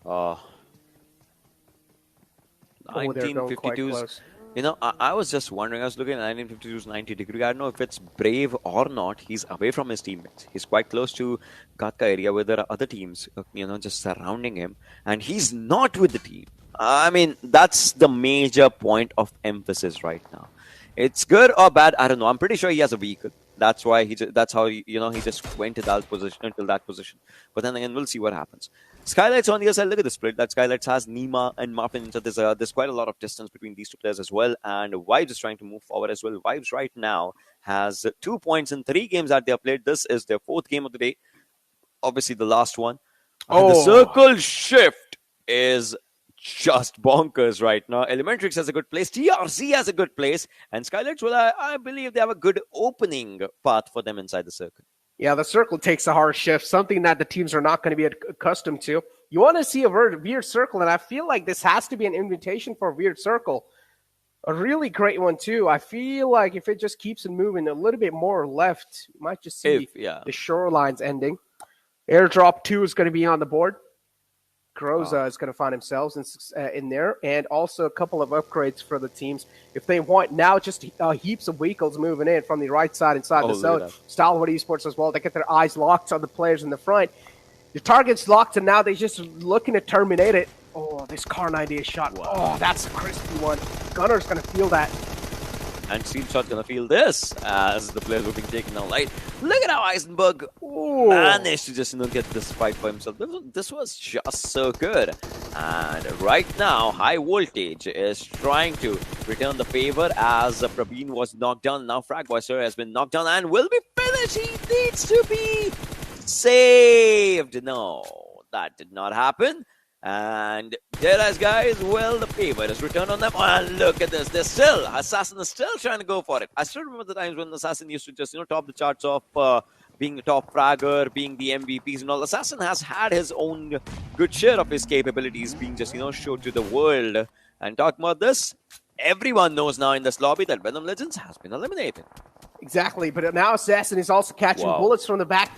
Uh, Oh, they're going quite 1952's. close. I was just wondering. I was looking at 1952's 90-degree. I don't know if it's brave or not. He's away from his teammates. He's quite close to Katka area where there are other teams, just surrounding him, and he's not with the team. I mean, that's the major point of emphasis right now. It's good or bad, I don't know. I'm pretty sure he has a vehicle. That's why that's how he just went to that position until that position. But then again, we'll see what happens. Skylights on the other side. Look at the split. That Skylights has Nima and Muffin. So there's quite a lot of distance between these two players as well. And Vibes is trying to move forward as well. Vibes right now has 2 points in 3 games that they have played. This is their 4th game of the day. Obviously, the last one. And the circle shift is just bonkers right now. Elementrix has a good place. TRC has a good place. And Skylights, well, I believe they have a good opening path for them inside the circle. Yeah, the circle takes a hard shift, something that the teams are not going to be accustomed to. You want to see a weird circle, and I feel like this has to be an invitation for a weird circle. A really great one, too. I feel like if it just keeps it moving a little bit more left, you might just see the shorelines ending. Airdrop 2 is going to be on the board. Groza is going to find himself in there, and also a couple of upgrades for the teams. If they want now, just heaps of vehicles moving in from the right side inside the zone. Stalwart Esports as well. They get their eyes locked on the players in the front. The target's locked, and now they're just looking to terminate it. Oh, this Car 98 shot. Wow. Oh, that's a crispy one. Gunner's going to feel that. And Steelshot's going to feel this as the players were being taken out light. Look at how Eisenberg managed to just get this fight for himself. This was just so good. And right now, High Voltage is trying to return the favor as Praveen was knocked down. Now Fragboister has been knocked down and will be finished. He needs to be saved. No, that did not happen. And there, guys, well, the favor is returned on them. Oh, and look at this. Assassin is still trying to go for it. I still remember the times when Assassin used to just, top the charts off being the top fragger, being the MVPs and all. Assassin has had his own good share of his capabilities being just, showed to the world. And talking about this, everyone knows now in this lobby that Venom Legends has been eliminated. Exactly, but now Assassin is also catching bullets from the back.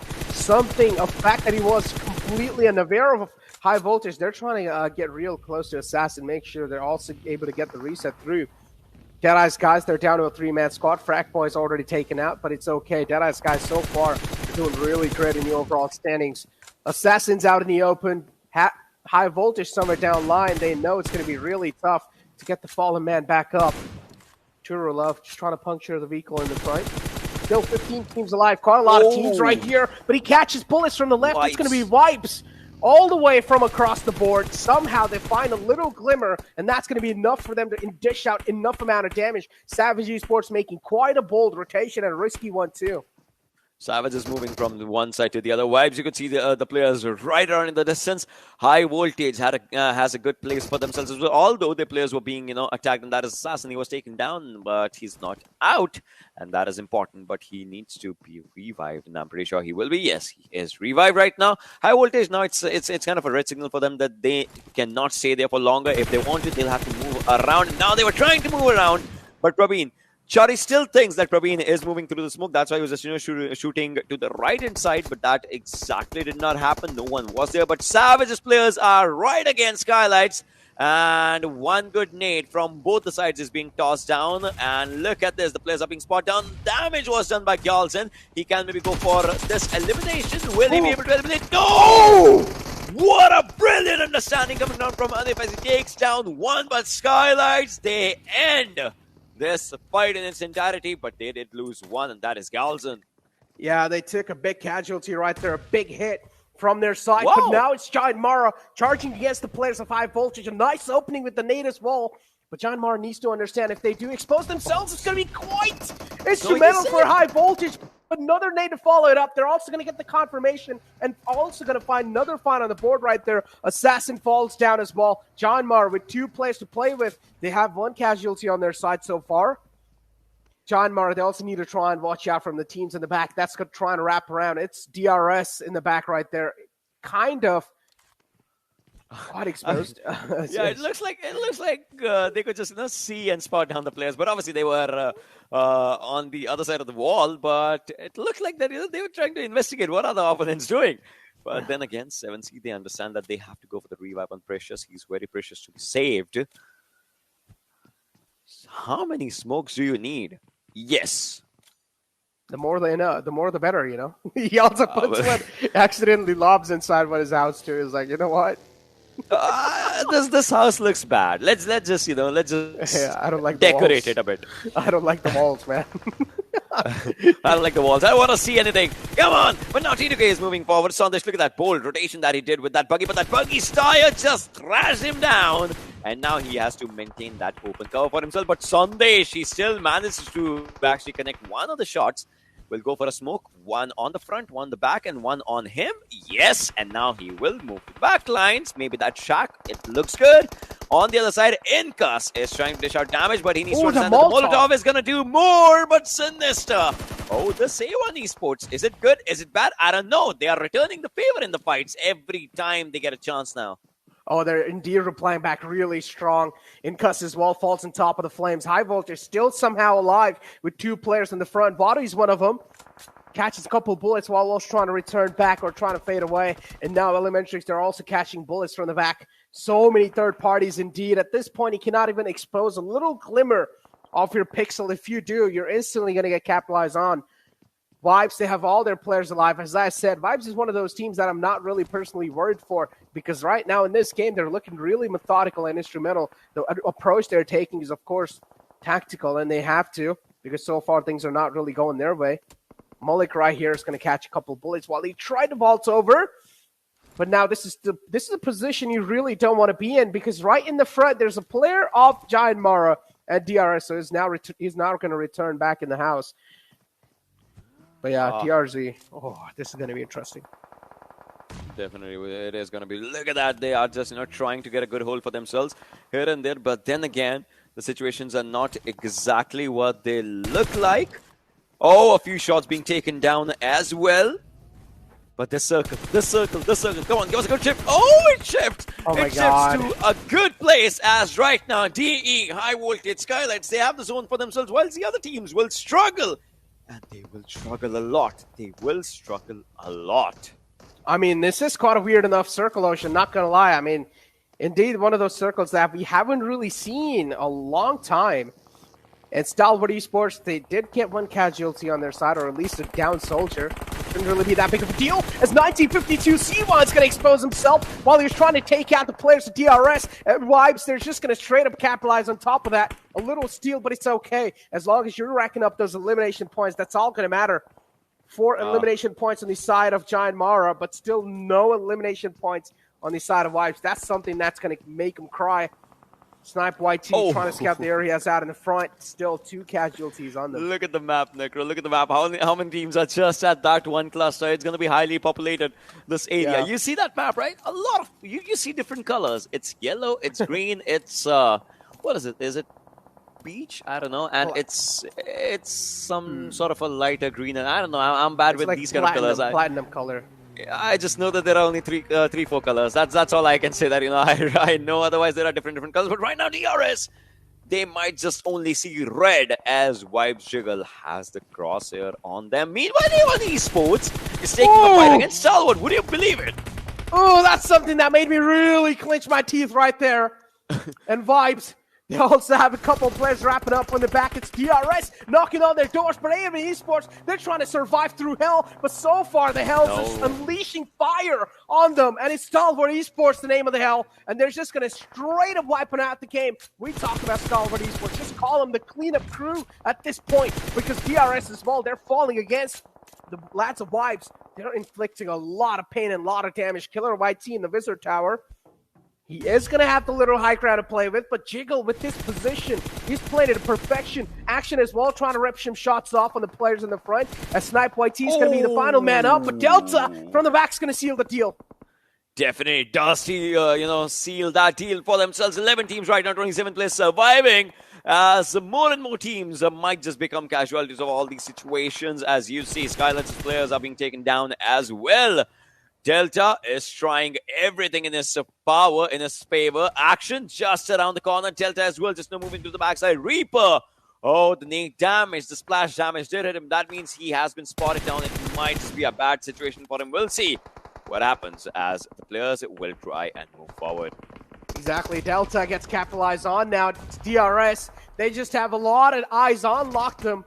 A fact that he was completely unaware of High Voltage. They're trying to get real close to Assassin, make sure they're also able to get the reset through. Deadeye's guys, they're down to a 3-man squad. Frack Boy's already taken out, but it's okay. Deadeye's guys so far are doing really great in the overall standings. Assassin's out in the open. High Voltage somewhere down line. They know it's going to be really tough to get the fallen man back up. Turulov just trying to puncture the vehicle in the front. Still 15 teams alive. Quite a lot of teams right here, but he catches bullets from the left. It's going to be Wipes all the way from across the board. Somehow they find a little glimmer, and that's going to be enough for them to dish out enough amount of damage. Savage Esports making quite a bold rotation and a risky one, too. Savage is moving from the one side to the other. Vibes, you could see the players right around in the distance. High Voltage has a good place for themselves as well. Although the players were being attacked, and that is Assassin. He was taken down, but he's not out, and that is important. But he needs to be revived, and I'm pretty sure he will be. Yes, he is revived right now. High Voltage now it's kind of a red signal for them that they cannot stay there for longer. If they want to, they'll have to move around. Now they were trying to move around, but Praveen. Chari still thinks that Praveen is moving through the smoke. That's why he was just shooting to the right-hand side, but that exactly did not happen. No one was there, but Savage's players are right against Skylights, and one good nade from both the sides is being tossed down, and look at this. The players are being spot down. Damage was done by Gyaltsen. He can maybe go for this elimination. Will he be able to eliminate? No! What a brilliant understanding coming down from Adif as he takes down one, but Skylights, they end this fight in its entirety, but they did lose one, and that is Galzen. Yeah, they took a big casualty right there, a big hit from their side, but now it's Giant Mara charging against the players of High Voltage. A nice opening with the nade as well, but Giant Mara needs to understand if they do expose themselves, it's going to be quite instrumental for High Voltage. Another nade to follow it up. They're also going to get the confirmation and also going to find another find on the board right there. Assassin falls down as well. John Mar with 2 players to play with. They have 1 casualty on their side so far. John Mar, they also need to try and watch out from the teams in the back. That's going to try and wrap around. It's DRS in the back right there. Kind of quite exposed. Yeah, it looks like they could just see and spot down the players, but obviously they were on the other side of the wall. But it looked like that they were trying to investigate what are the opponents doing. But then again, 7C, they understand that they have to go for the revive on Precious. He's very precious to be saved. How many smokes do you need? Yes. The more they know, the more the better, you know? He also puts one, accidentally lobs inside what his house too. He's like, you know what? This house looks bad. Let's just Yeah, I don't like decorate the it a bit. I don't like the walls, man. I don't like the walls. I don't want to see anything. Come on. But now TDK is moving forward. Sandesh, look at that bold rotation that he did with that buggy. But that buggy's tire just crashed him down. And now he has to maintain that open cover for himself. But Sandesh, he still manages to actually connect one of the shots. Will go for a smoke. One on the front, one the back, and one on him. Yes, and now he will move to the back lines. Maybe that shack. It looks good. On the other side, Inkas is trying to dish out damage, but he needs to understand that the Molotov is going to do more, but Sinister. Oh, the save on esports. Is it good? Is it bad? I don't know. They are returning the favor in the fights every time they get a chance now. Oh, they're indeed replying back really strong. Inkas as well falls on top of the flames. High Voltage still somehow alive with two players in the front. Body's one of them. Catches a couple bullets while also trying to return back or trying to fade away. And now Elementaries, they're also catching bullets from the back. So many third parties indeed. At this point, you cannot even expose a little glimmer of your pixel. If you do, you're instantly going to get capitalized on. Vibes, they have all their players alive. As I said, Vibes is one of those teams that I'm not really personally worried for because right now in this game, they're looking really methodical and instrumental. The approach they're taking is, of course, tactical, and they have to because so far things are not really going their way. Mullik right here is going to catch a couple bullets while he tried to vault over. But now this is a position you really don't want to be in because right in the front, there's a player of Giant Mara at DRS, so he's now going to return back in the house. But yeah, TRZ. Oh, this is going to be interesting. Definitely, it is going to be. Look at that. They are just, trying to get a good hold for themselves here and there. But then again, the situations are not exactly what they look like. Oh, a few shots being taken down as well. But this circle. Come on, give us a good shift. Oh, it shifts. Oh my it God. shifts to a good place as right now, DE, High Voltage, Skylights, they have the zone for themselves, whilst the other teams will struggle. And they will struggle a lot. They will struggle a lot. I mean, this is quite a weird enough circle, Ocean, not going to lie. I mean, indeed, one of those circles that we haven't really seen a long time. And Stalwart Esports, they did get one casualty on their side, or at least a down soldier. Shouldn't really be that big of a deal, as 1952 C1's going to expose himself while he's trying to take out the players of DRS. And Vibes, they're just going to straight up capitalize on top of that. A little steal, but it's okay. As long as you're racking up those elimination points, that's all going to matter. 4 elimination points on the side of Giant Mara, but still no elimination points on the side of Vibes. That's something that's going to make him cry. Snipe YT trying to scout the areas out in the front. Still 2 casualties on them. Look at the map, Necro. Look at the map. How many teams are just at that one cluster? It's going to be highly populated, this area. Yeah. You see that map, right? A lot of... You see different colors. It's yellow, it's green, it's... what is it? Is it beach? I don't know. And it's some sort of a lighter green. And I don't know. I'm bad with like these kind of colors. Platinum color. I just know that there are only three, 4 colors. That's all I can say. That I know. Otherwise, there are different colors. But right now, DRS, they might just only see red as Vibes Jiggle has the crosshair on them. Meanwhile, A1 Esports is taking the fight against Stalwart. Would you believe it? Oh, that's something that made me really clench my teeth right there. And Vibes, they also have a couple players wrapping up on the back. It's DRS knocking on their doors, but A1 Esports, they're trying to survive through hell. But so far, the hell's just unleashing fire on them. And it's Stalwart Esports, the name of the hell. And they're just going to straight up wiping out the game. We talk about Stalwart Esports. Just call them the cleanup crew at this point. Because DRS as well, they're falling against the lads of Vibes. They're inflicting a lot of pain and a lot of damage. Killer YT in the Visitor Tower. He is going to have the little high ground to play with, but Jiggle with this position, he's played it to perfection. Action as well, trying to rip some shots off on the players in the front. As Snipe YT is going to be the final man up, but Delta from the back is going to seal the deal. Definitely does seal that deal for themselves. 11 teams right now, 27 players surviving. As more and more teams might just become casualties of all these situations. As you see, Skylight's players are being taken down as well. Delta is trying everything in his power, in his favor. Action just around the corner. Delta as well, just now moving to the backside. Reaper. Oh, the nade damage, the splash damage did hit him. That means he has been spotted down. It might just be a bad situation for him. We'll see. what happens as the players will try and move forward. Exactly. Delta gets capitalized on now. It's DRS. They just have a lot of eyes on Locked. A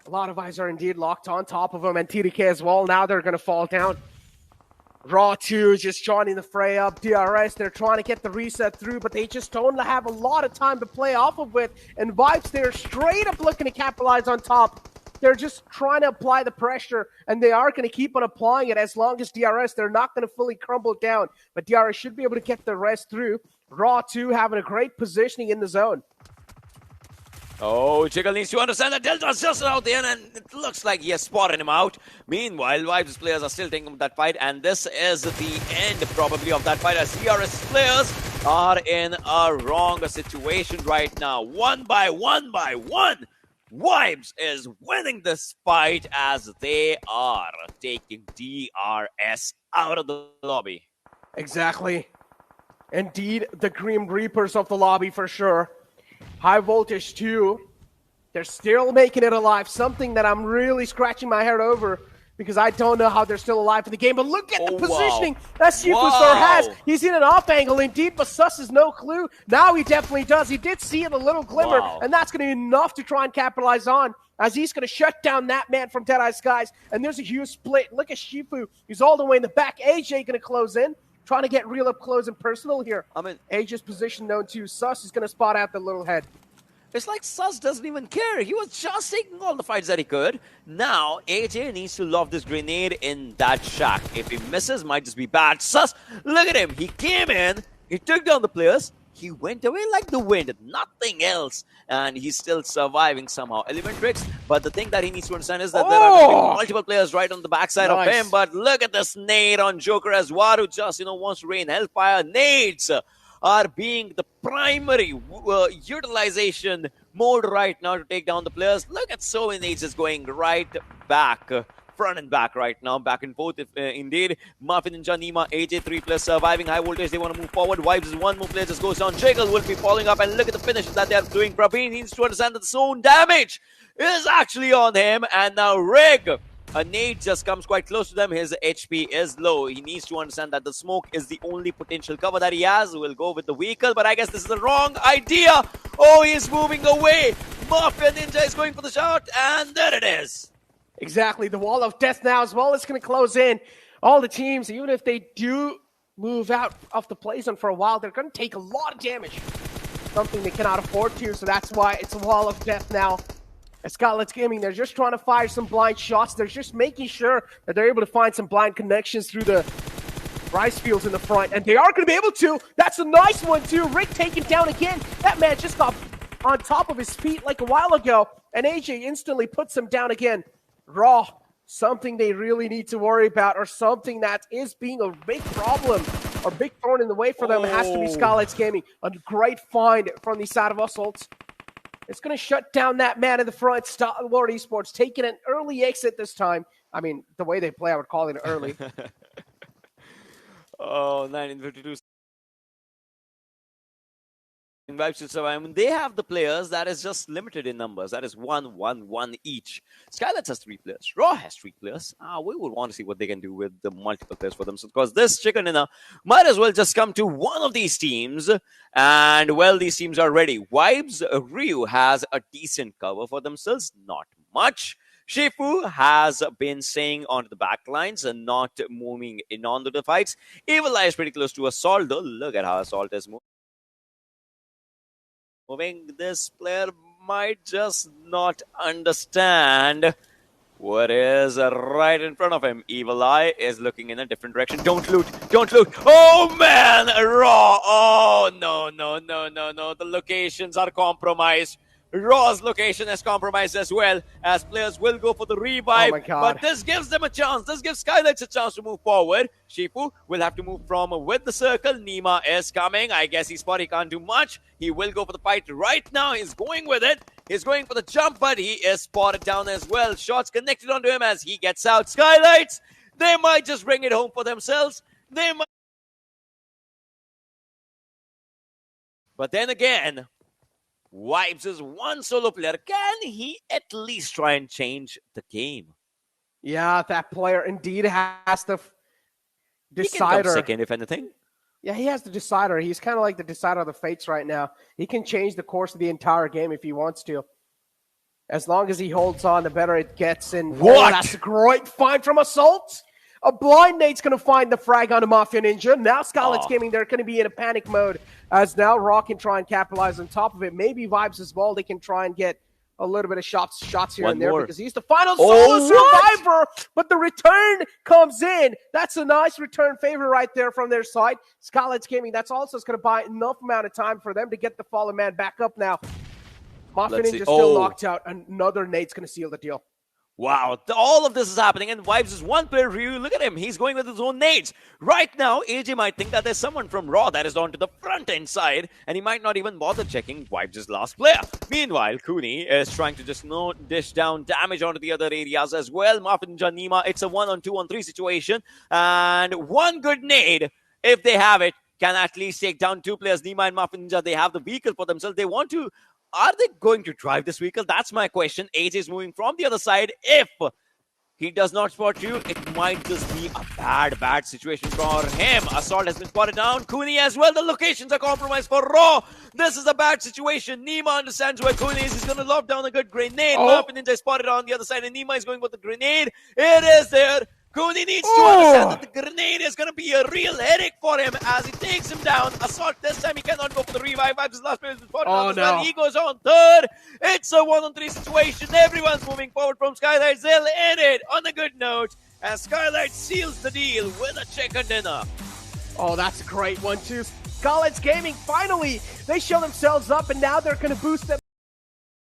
lot of eyes are indeed locked on top of them, and TDK as well. Now they're going to fall down. Raw 2 just joining the fray up. DRS, they're trying to get the reset through, but they just don't have a lot of time to play off of with. And Vibes, they're straight up looking to capitalize on top. They're just trying to apply the pressure, and they are going to keep on applying it as long as DRS, they're not going to fully crumble down. But DRS should be able to get the rest through. Raw 2 having a great positioning in the zone. Oh, Jiggle needs to understand that Delta's just out there, and it looks like he has spotted him out. Meanwhile, Vibes players are still taking that fight, and this is the end probably of that fight as CRS players are in a wrong situation right now. One by one, Vibes is winning this fight as they are taking DRS out of the lobby. Exactly. Indeed, the Grim Reapers of the lobby for sure. High Voltage 2, they're still making it alive. Something that I'm really scratching my head over because I don't know how they're still alive in the game. But look at the positioning that Shifusar has. He's in an off angle indeed, but Sus has no clue. Now he definitely does. He did see it a little glimmer, and that's going to be enough to try and capitalize on as he's going to shut down that man from Deadeye Skies. And there's a huge split. Look at Shifu. He's all the way in the back. AJ going to close in. Trying to get real up close and personal here. I mean, AJ's position known to Sus is going to spot out the little head. It's like Sus doesn't even care. He was just taking all the fights that he could. Now, AJ needs to lob this grenade in that shack. If he misses, might just be bad. Sus, look at him. He came in. He took down the players. He went away like the wind, nothing else, and he's still surviving somehow. Element tricks, but the thing that he needs to understand is that there are multiple players right on the backside of him, but look at this nade on Joker as well, who just, wants to rain hellfire. Nades are being the primary utilization mode right now to take down the players. Look at so many nades just going right back. Front and back right now, back and forth indeed. Muffin and Janima, AJ 3 plus surviving high voltage. They want to move forward. Vibes is one more player just goes down. Jiggle will be following up, and look at the finish that they are doing. Praveen needs to understand that the zone damage is actually on him, and now Rig. A nade just comes quite close to them. His HP is low. He needs to understand that the smoke is the only potential cover that he has. We'll go with the vehicle, but I guess this is the wrong idea. Oh, he's moving away. Muffin Ninja is going for the shot, and there it is. Exactly. The wall of death now as well is going to close in. All the teams, even if they do move out of the play zone for a while, they're going to take a lot of damage. Something they cannot afford to, so that's why it's a wall of death now. At Scarlet's Gaming, they're just trying to fire some blind shots. They're just making sure that they're able to find some blind connections through the rice fields in the front, and they are going to be able to. That's a nice one, too. Rick taken down again. That man just got on top of his feet like a while ago, and AJ instantly puts him down again. Raw, something they really need to worry about, or something that is being a big problem or big thorn in the way for them, has to be Scarlet's Gaming. A great find from the side of Assault. It's going to shut down that man in the front. Lord Esports taking an early exit this time. I mean, the way they play, I would call it early. 1952. Vibes to survive. I mean, they have the players that is just limited in numbers. That is 1-1-1 each. Skylights has 3 players. Raw has 3 players. We would want to see what they can do with the multiple players for themselves, because this chicken dinner might as well just come to one of these teams, and well, these teams are ready. Vibes Ryu has a decent cover for themselves, not much. Shifu has been staying onto the back lines and not moving in onto the fights. Evil Eye is pretty close to Assault, though. Look at how Assault is moving. This player might just not understand what is right in front of him. Evil Eye is looking in a different direction. Don't loot. Don't loot. Oh, man. Raw. Oh, no. The locations are compromised. Raw's location is compromised as well, as players will go for the revive. Oh my God. But this gives them a chance. This gives Skylights a chance to move forward. Shifu will have to move from with the circle. Nima is coming. I guess he can't do much. He will go for the fight right now. He's going with it. He's going for the jump, but he is spotted down as well. Shots connected onto him as he gets out. Skylights, they might just bring it home for themselves. They might. But then again, Vibes is one solo player. Can he at least try and change the game? Yeah, that player indeed has to He can come decider. second, if anything. Yeah, he has the decider. He's kind of like the decider of the fates right now. He can change the course of the entire game if he wants to. As long as he holds on, the better it gets. And What? that's a great find from Assault. A blind nade's going to find the frag on the Mafia Ninja. Now Scarlet's Gaming, they're going to be in a panic mode as now Raw can try and capitalize on top of it. Maybe Vibes as well. They can try and get a little bit of shots here and there because he's the final solo survivor, but the return comes in. That's a nice return favor right there from their side. Scarlet's Gaming, that's also going to buy enough amount of time for them to get the fallen man back up now. Mafia Ninja still locked out. Another nade's going to seal the deal. Wow, all of this is happening, and Vibes is one player review. Look at him, he's going with his own nades. Right now, AJ might think that there's someone from Raw that is on to the front end side, and he might not even bother checking Vibes' last player. Meanwhile, Cooney is trying to just dish down damage onto the other areas as well. Mafia Ninja, Nima, it's a 1-on-2-on-3 situation, and one good nade, if they have it, can at least take down two players. Nima and Mafia Ninja, they have the vehicle for themselves. They want to... Are they going to drive this vehicle? That's my question. AJ is moving from the other side. If he does not spot you, it might just be a bad situation for him. Assault has been spotted down. Cooney as well. The locations are compromised for Raw. This is a bad situation. Nima understands where Cooney is. He's going to lob down a good grenade. Mafia Ninja is spotted on the other side, and Nima is going with the grenade. It is there. Cooney needs to understand that the grenade is going to be a real headache for him as he takes him down. Assault this time, he cannot go for the revive. His last player has been spotted on as well. He goes on third. It's a 1-on-3 situation. Everyone's moving forward from Skylight. They'll end it on a good note as Skylight seals the deal with a chicken dinner. Oh, that's a great one too. Scarlet's Gaming, finally, they show themselves up and now they're going to boost them.